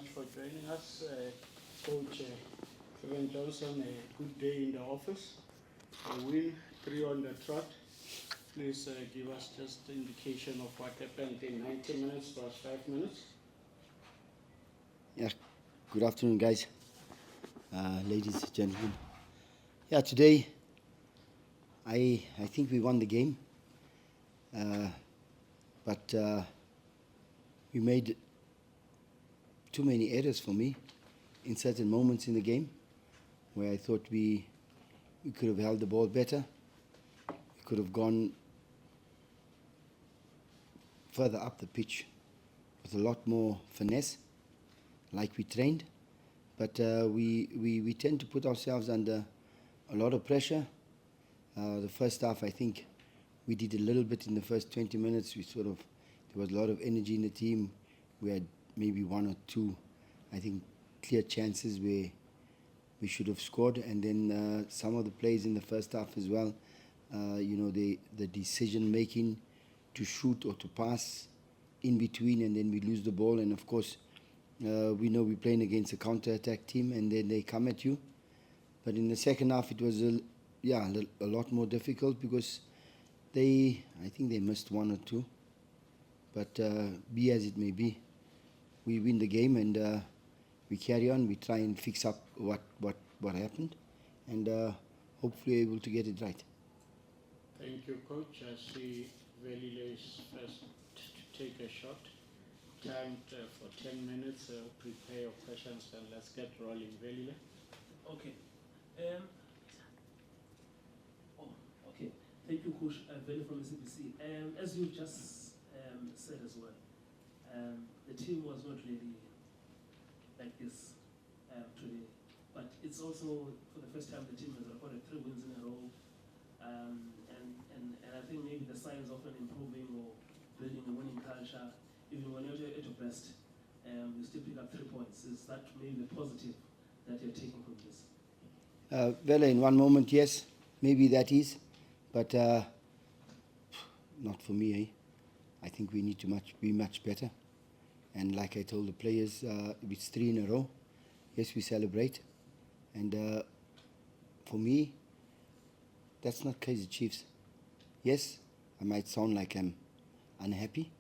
much for joining us. Coach Cavin Johnson, a good day in the office. A win, 3 on the trot. Please give us just an indication of what happened in 90 minutes plus 5 minutes. Yeah, good afternoon, guys, ladies and gentlemen. Yeah, today I think we won the game, but we made too many errors for me in certain moments in the game where I thought we could have held the ball better. We could have gone further up the pitch with a lot more finesse, like we trained. But we tend to put ourselves under a lot of pressure. The first half, I think we did a little bit in the first 20 minutes. There was a lot of energy in the team. We had maybe 1 or 2, I think, clear chances where we should have scored. And then some of the plays in the first half as well, the decision making to shoot or to pass in between, and then we lose the ball. And of course, we know we're playing against a counter-attack team, and then they come at you. But in the second half, it was a lot more difficult because I think they missed 1 or 2. But be as it may be, we win the game, and we carry on. We try and fix up what happened, and hopefully able to get it right. Thank you, Coach. I see Velile is first to take a shot. Timed for 10 minutes. Prepare your questions and let's get rolling. Velile. Okay. Okay. Thank you, Coach. Veli from SABC. As you just said as well, the team was not really like this today. But it's also for the first time the team has recorded 3 wins in a row. And I think maybe the signs of an improving or building a winning culture, even when you're at your best, you still pick up 3 points. Is that maybe the positive that you're taking from this? Well, in one moment, yes, maybe that is, but not for me. I think we need to be much better. And like I told the players, it's 3 in a row. Yes, we celebrate. And for me, that's not Kaizer Chiefs. Yes, I might sound like I'm unhappy,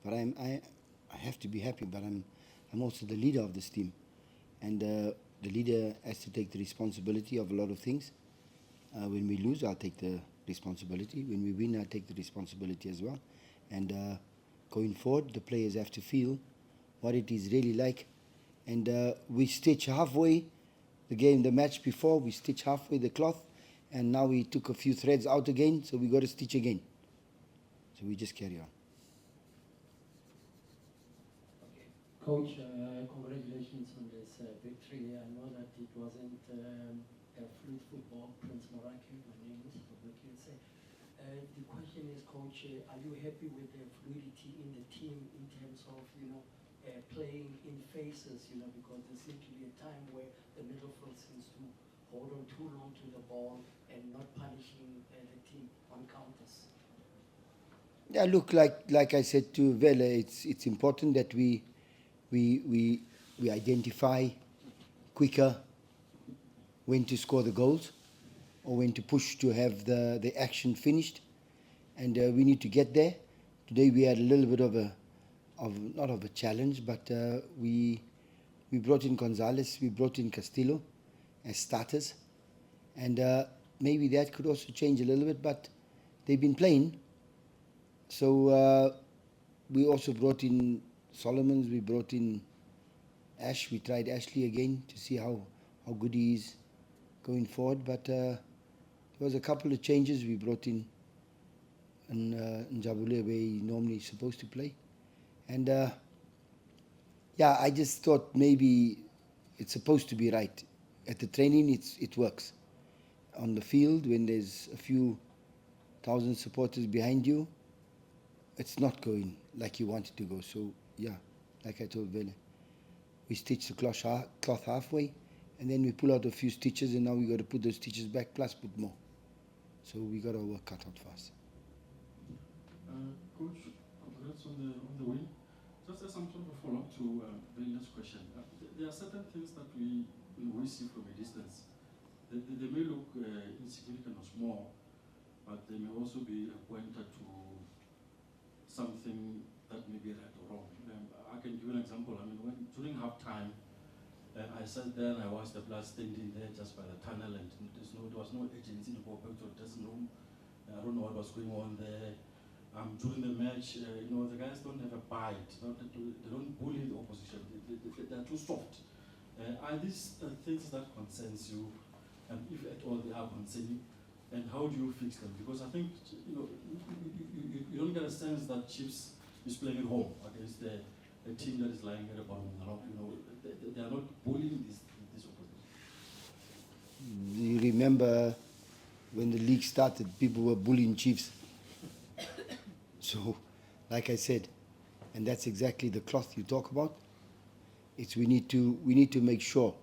but I have to be happy. But I'm also the leader of this team, and the leader has to take the responsibility of a lot of things. When we lose, I'll take the responsibility. When we win, I'll take the responsibility as well. And going forward, the players have to feel what it is really like. And we stitch halfway the match before, we stitch halfway the cloth, and now we took a few threads out again, so we got to stitch again. So we just carry on. Okay. Coach, congratulations on this victory. I know that it wasn't a fluid football, Prince Moraki, my name is, for what you say. The question is, Coach, are you happy with the fluidity in the team in terms of, playing in phases, because there seems to be a time where the midfield seems to hold on too long to the ball and not punishing the team on counters? Yeah, look, like I said to Vela, it's important that we identify quicker when to score the goals or when to push to have the action finished, and we need to get there. Today we had a little bit of not of a challenge, but we brought in Gonzalez, we brought in Castillo as starters, and maybe that could also change a little bit, but they've been playing. So we also brought in Solomons, we brought in Ash, we tried Ashley again to see how good he is going forward, but there was a couple of changes. We brought in Njabule where he normally is supposed to play. And I just thought maybe it's supposed to be right. At the training, it works. On the field, when there's a few thousand supporters behind you, it's not going like you want it to go. So, yeah, like I told Vele, we stitch the cloth halfway, and then we pull out a few stitches, and now we got to put those stitches back, plus put more. So we got our work cut out for us. Coach, congrats on the win. Just as some sort of a follow-up to Belinda's question, there are certain things that we see from a distance. They may look insignificant or small, but they may also be a pointer to something that may be right or wrong. I can give you an example. I mean, during halftime, I sat there and I watched the blood standing there just by the tunnel, and there was no agency to go back to the dressing room. I don't know what was going on there. During the match, the guys don't have a bite. They don't bully the opposition. They're too soft. Are these things that concerns you, and if at all they are concerning, and how do you fix them? Because I think you don't get a sense that Chiefs is playing at home against a team that is lying at the bottom of the rock. They are not bullying this opposition. You remember when the league started, people were bullying Chiefs. So, like I said, and that's exactly the cloth you talk about. It's we need to make sure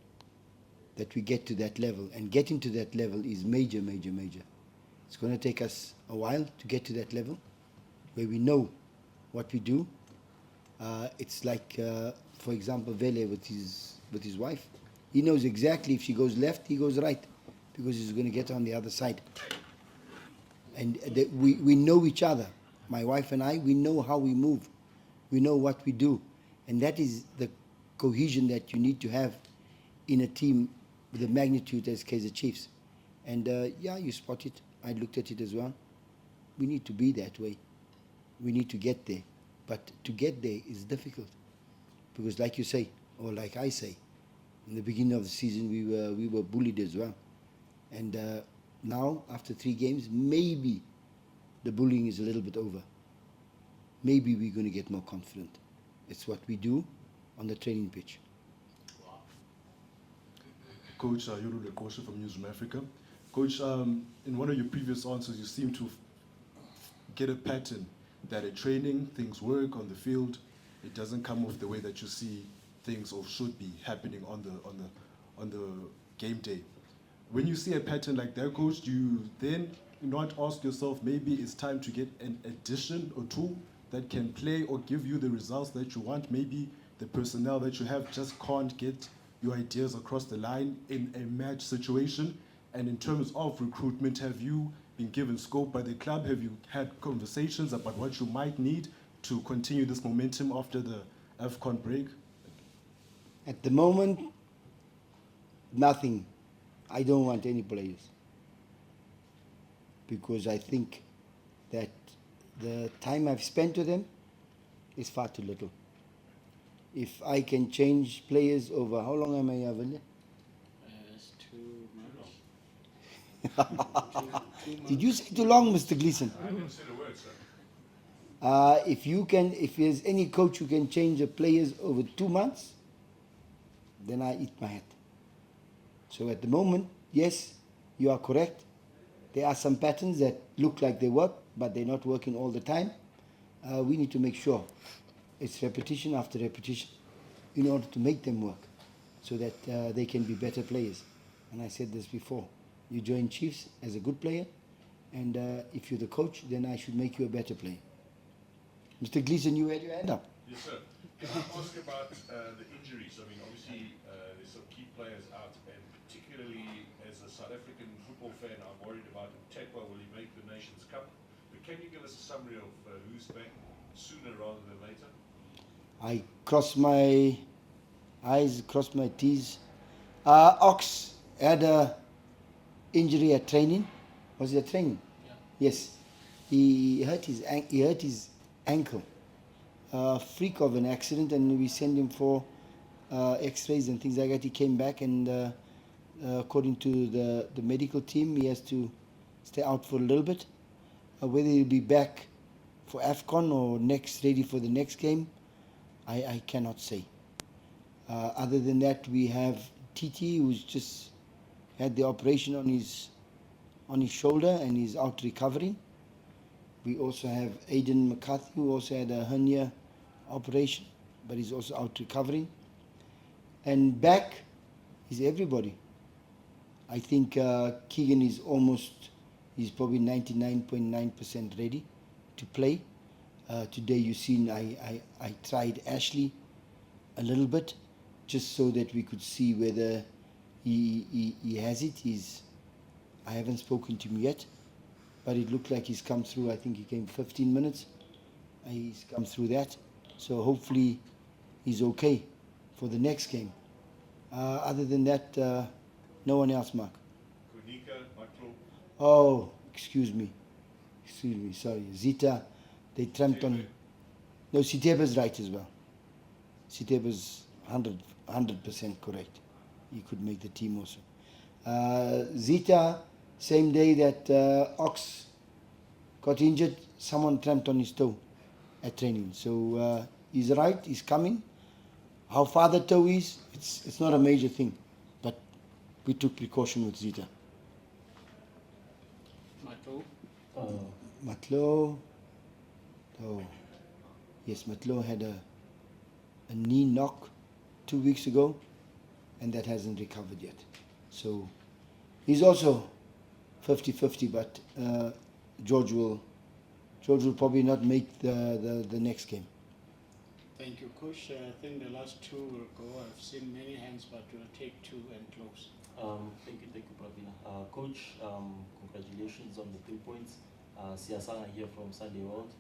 that we get to that level, and getting to that level is major, major, major. It's going to take us a while to get to that level, where we know what we do. It's like, for example, Vele with his wife. He knows exactly if she goes left, he goes right, because he's going to get on the other side. And we know each other. My wife and I, we know how we move. We know what we do. And that is the cohesion that you need to have in a team with the magnitude as Kaizer Chiefs. And yeah, you spot it. I looked at it as well. We need to be that way. We need to get there. But to get there is difficult. Because like you say, or like I say, in the beginning of the season we were bullied as well. And now, after 3 games, maybe the bullying is a little bit over. Maybe we're going to get more confident. It's what we do on the training pitch. Coach Yuru Lekosha from Newsroom Africa. Coach, in one of your previous answers, you seem to get a pattern that at training, things work on the field. It doesn't come off the way that you see things or should be happening on the game day. When you see a pattern like that, Coach, do you then not ask yourself, maybe it's time to get an addition or two that can play or give you the results that you want? Maybe the personnel that you have just can't get your ideas across the line in a match situation. And in terms of recruitment, have you been given scope by the club? Have you had conversations about what you might need to continue this momentum after the AFCON break? At the moment, nothing. I don't want any players. Because I think that the time I've spent with them is far too little. If I can change players over, how long am I here, Vele? It's 2 months. Did you say too long, Mr. Gleeson? I didn't say the word, sir. If there's any coach who can change the players over 2 months, then I eat my hat. So at the moment, yes, you are correct. There are some patterns that look like they work, but they're not working all the time. We need to make sure it's repetition after repetition in order to make them work so that they can be better players. And I said this before. You join Chiefs as a good player, and if you're the coach, then I should make you a better player. Mr. Gleeson, you had your hand up. Yes, sir. Can I ask about the injuries? I mean, obviously, there's some key players out, and particularly as a South African football fan, I'm worried about Tekwa. Will he make the Nations Cup? But can you give us a summary of who's back sooner rather than later? I cross my I's, cross my T's. Ox had a injury at training. Was it at training? Yeah. Yes. He hurt his ankle. Freak of an accident, and we sent him for x-rays and things like that. He came back, and according to the medical team, he has to stay out for a little bit. Whether he'll be back for AFCON or ready for the next game, I cannot say. Other than that, we have Titi, who's just had the operation on his shoulder and he's out recovering. We also have Aidan McCarthy, who also had a hernia operation, but he's also out recovering. And back is everybody. I think Keegan is he's probably 99.9% ready to play. Today you seen I tried Ashley a little bit, just so that we could see whether he has it. I haven't spoken to him yet, but it looked like he's come through. I think he came 15 minutes. He's come through that, so hopefully he's okay for the next game. Other than that, no one else, Mark. Kunika, Matlo, Oh, excuse me, sorry. Zita, they tramped on. No, Siteba's right as well. Siteba's 100% correct. He could make the team also. Zita, same day that Ox got injured, someone tramped on his toe at training. So he's right, he's coming. How far the toe is, it's not a major thing, but we took precaution with Zita. Matlo, Matlo, oh, yes, Matlo had a knee knock 2 weeks ago, and that hasn't recovered yet. So he's also 50-50, but George will probably not make the next game. thank you, Coach. I think the last two will go. I've seen many hands, but we'll take two and close. Thank you, Pravina. Coach, congratulations on the 3 points. Siasana here from Sunday World.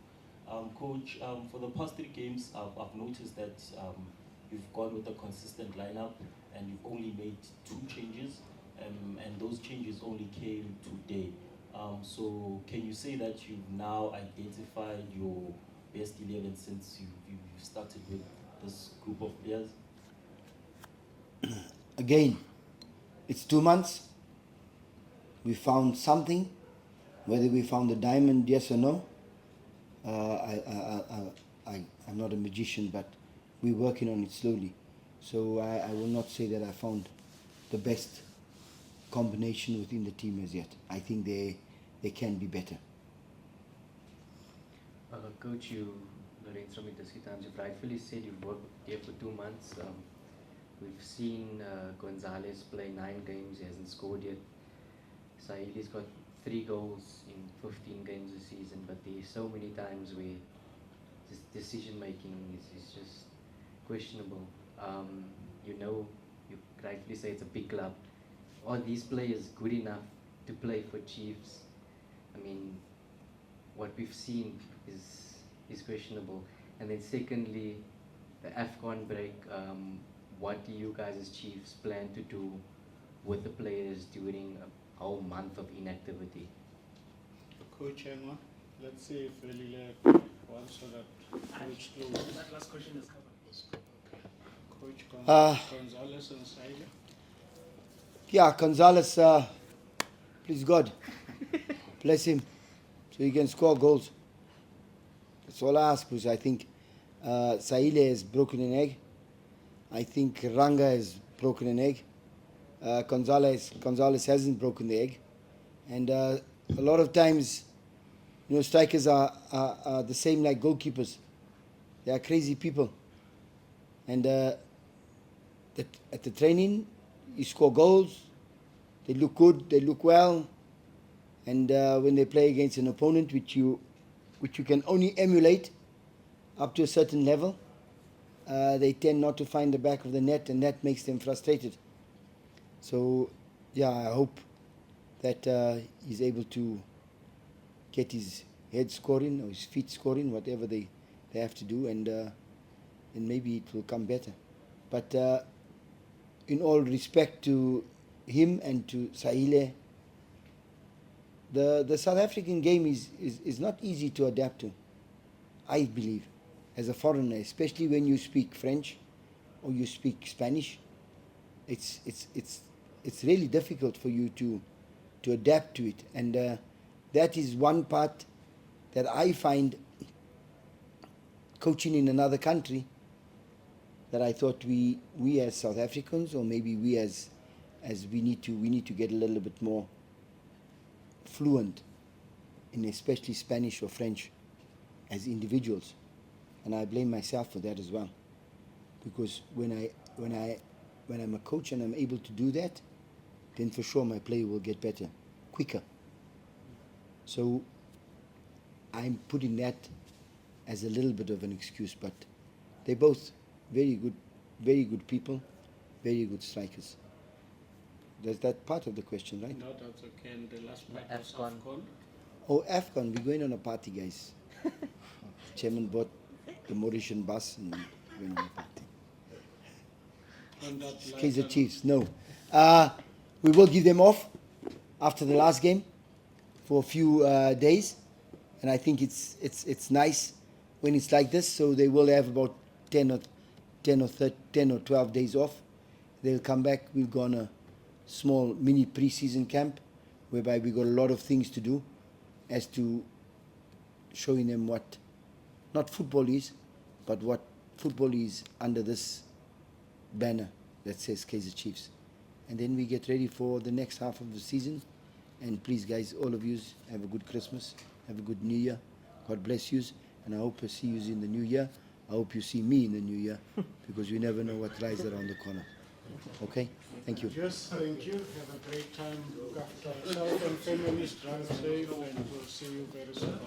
Coach, for the past 3 games, I've noticed that you've gone with a consistent lineup and you've only made 2 changes, and those changes only came today. So can you say that you've now identified your best 11 since you've started with this group of players? Again, it's 2 months. We found something. Whether we found the diamond, yes or no, I'm not a magician, but we're working on it slowly. So I will not say that I found the best combination within the team as yet. I think they can be better. Coach, Lorenzo times, you've rightfully said you've worked there for 2 months. We've seen Gonzalez play 9 games, he hasn't scored yet. Saili's got 3 goals in 15 games this season, but there's so many times where this decision making is just questionable. You rightfully say it's a big club. Are these players good enough to play for Chiefs? I mean, what we've seen is questionable. And then secondly, the AFCON break, what do you guys as Chiefs plan to do with the players during a whole month of inactivity? Coach, hang on. Let's see if Velile wants so that Coach closes. That last question is covered. Coach Gonzalez and Saile. Yeah, Gonzalez, please God, bless him, so he can score goals. That's all I ask, because I think Saile has broken an egg. I think Ranga has broken an egg. Gonzalez hasn't broken the egg. And a lot of times, strikers are the same like goalkeepers. They are crazy people. And at the training, you score goals, they look good, they look well. And when they play against an opponent which you can only emulate up to a certain level, they tend not to find the back of the net, and that makes them frustrated. So, yeah, I hope that he's able to get his head scoring or his feet scoring, whatever they have to do, and maybe it will come better. But in all respect to him and to Saile, the South African game is not easy to adapt to, I believe, as a foreigner, especially when you speak French or you speak Spanish. It's really difficult for you to adapt to it, and that is one part that I find coaching in another country that I thought we as South Africans, or maybe we as we need to get a little bit more fluent in especially Spanish or French as individuals, and I blame myself for that as well, because when I'm a coach and I'm able to do that, then for sure my play will get better quicker. So I'm putting that as a little bit of an excuse, but they're both very good people, very good strikers. That's that part of the question, right? No, that's okay. And the last part was AFCON. AFCON. Oh, AFCON, we're going on a party, guys. Chairman bought the Mauritian bus and we're going on a party. On that Kaizer lighter Chiefs, no. We will give them off after the last game for a few days, and I think it's nice when it's like this. So they will have about 10 or 12 days off. They'll come back. We'll go on a small mini pre-season camp, whereby we got a lot of things to do, as to showing them what not football is, but what football is under this banner that says Kaizer Chiefs. And then we get ready for the next half of the season. And please, guys, all of you, have a good Christmas, have a good New Year. God bless you, and I hope I see you in the New Year. I hope you see me in the New Year, because you never know what lies around the corner. Okay? Thank you. Yes, thank you. Have a great time. Look after yourself and families. Drive safe, and we'll see you very soon.